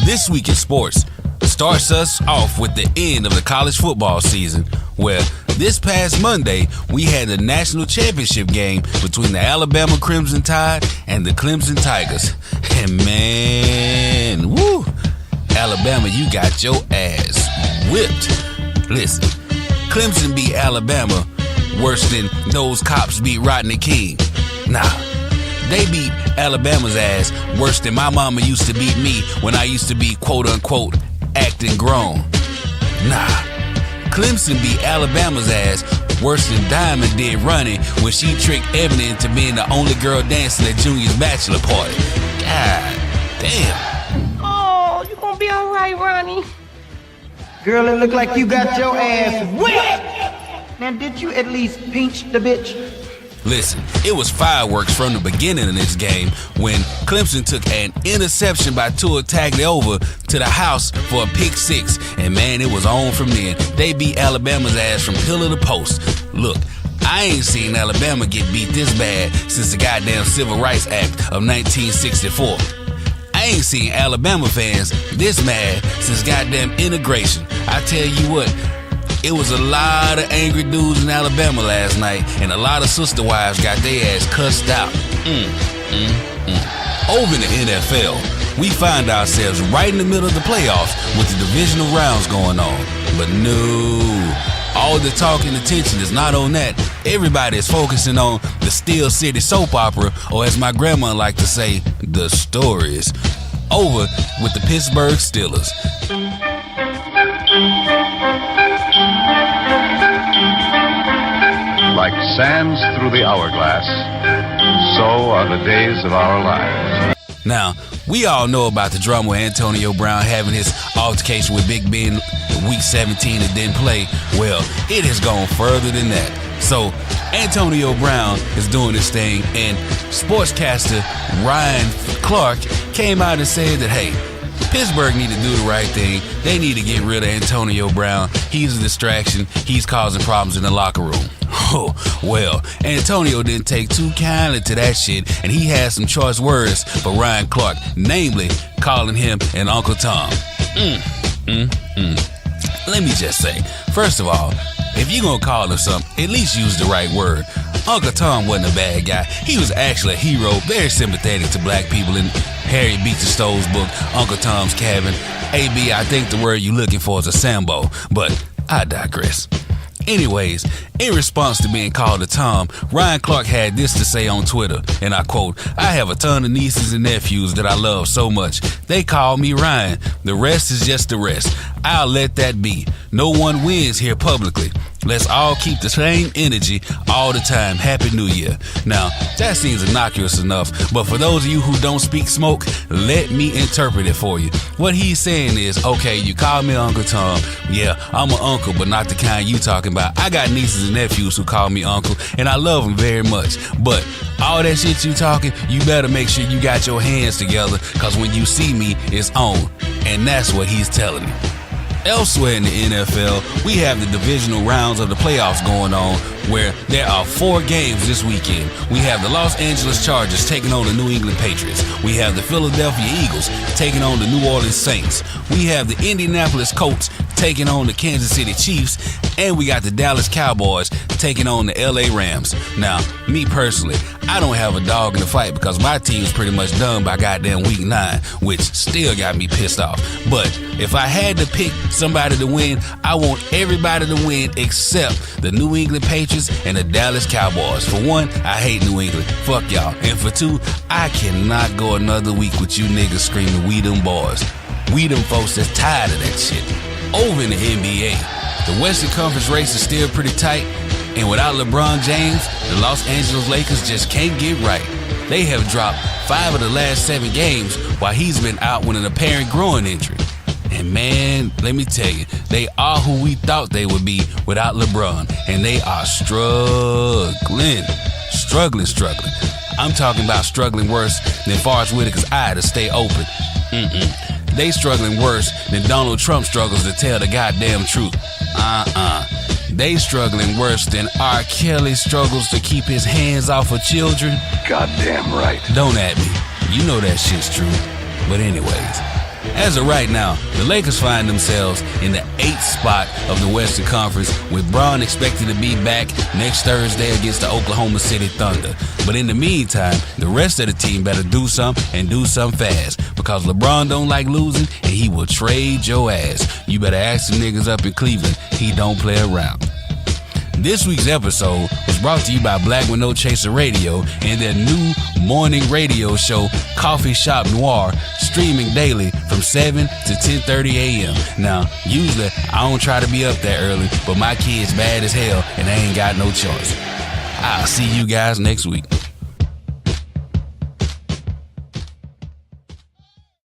This week in sports starts us off with the end of the college football season, where this past Monday we had the national championship game between the Alabama Crimson Tide and the Clemson Tigers. And man, woo, Alabama, you got your ass whipped. Listen, Clemson beat Alabama worse than those cops beat Rodney King. Nah, they beat Alabama's ass worse than my mama used to beat me when I used to be quote-unquote acting grown. Nah, Clemson beat Alabama's ass worse than Diamond did running when she tricked Ebony into being the only girl dancing at Junior's bachelor party. God damn. Oh, you gonna be alright, Ronnie? Girl, it look like you got your ass whipped. Now, did you at least pinch the bitch? Listen, it was fireworks from the beginning of this game when Clemson took an interception by Tua Tagovailoa to the house for a pick six, and man, it was on from then. They beat Alabama's ass from pillar to post. Look, I ain't seen Alabama get beat this bad since the goddamn Civil Rights Act of 1964. I ain't seen Alabama fans this mad since goddamn integration. I tell you what, it was a lot of angry dudes in Alabama last night, and a lot of sister wives got their ass cussed out. Over in the NFL, we find ourselves right in the middle of the playoffs with the divisional rounds going on. But no, all the talk and attention is not on that. Everybody is focusing on the Steel City soap opera, or as my grandma liked to say, the stories. Over with the Pittsburgh Steelers. Like sands through the hourglass, so are the days of our lives. Now, we all know about the drama with Antonio Brown having his altercation with Big Ben in Week 17 and didn't play. Well, it has gone further than that. So, Antonio Brown is doing this thing, and sportscaster Ryan Clark came out and said that, hey, Pittsburgh need to do the right thing. They need to get rid of Antonio Brown. He's a distraction. He's causing problems in the locker room. Oh, well, Antonio didn't take too kindly to that shit, and he had some choice words for Ryan Clark, namely calling him an Uncle Tom. Let me just say, first of all, if you're gonna call him something, at least use the right word. Uncle Tom wasn't a bad guy. He was actually a hero, very sympathetic to black people in Harriet Beecher Stowe's book, Uncle Tom's Cabin. AB, I think the word you're looking for is a Sambo, but I digress. Anyways, in response to being called a Tom, Ryan Clark had this to say on Twitter, and I quote, "I have a ton of nieces and nephews that I love so much. They call me Ryan. The rest is just the rest. I'll let that be. No one wins here publicly. Let's all keep the same energy all the time. Happy New Year." Now, that seems innocuous enough, but for those of you who don't speak smoke, let me interpret it for you. What he's saying is, okay, you call me Uncle Tom. Yeah, I'm an uncle, but not the kind you talking about. I got nieces and nephews who call me uncle, and I love them very much. But all that shit you talking, you better make sure you got your hands together, because when you see me, it's on. And that's what he's telling you. Elsewhere in the NFL, we have the divisional rounds of the playoffs going on, where there are 4 games this weekend. We have the Los Angeles Chargers taking on the New England Patriots. We have the Philadelphia Eagles taking on the New Orleans Saints. We have the Indianapolis Colts taking on the Kansas City Chiefs. And we got the Dallas Cowboys taking on the LA Rams. Now, me personally, I don't have a dog in the fight because my team's pretty much done by goddamn week 9, which still got me pissed off. But if I had to pick somebody to win, I want everybody to win except the New England Patriots and the Dallas Cowboys. For one, I hate New England. Fuck y'all. And for two, I cannot go another week with you niggas screaming, "We them boys." We them folks that's tired of that shit. Over in the NBA, the Western Conference race is still pretty tight, and without LeBron James, the Los Angeles Lakers just can't get right. They have dropped 5 of the last 7 games while he's been out with an apparent groin injury. And man, let me tell you, they are who we thought they would be without LeBron, and they are struggling. I'm talking about struggling worse than Forrest Whitaker's eye to stay open. They struggling worse than Donald Trump struggles to tell the goddamn truth. They struggling worse than R. Kelly struggles to keep his hands off of children. Goddamn right. Don't at me. You know that shit's true. But anyways, As of right now, the Lakers find themselves in the 8th spot of the Western Conference, with Bron expected to be back next Thursday against the Oklahoma City Thunder. But in the meantime, the rest of the team better do something and do something fast, because LeBron don't like losing and he will trade your ass. You better ask the niggas up in Cleveland. He don't play around. This week's episode was brought to you by Black with No Chaser Radio and their new morning radio show, Coffee Shop Noir, streaming daily from 7 to 10:30 a.m. Now, usually I don't try to be up that early, but my kid's bad as hell and I ain't got no choice. I'll see you guys next week.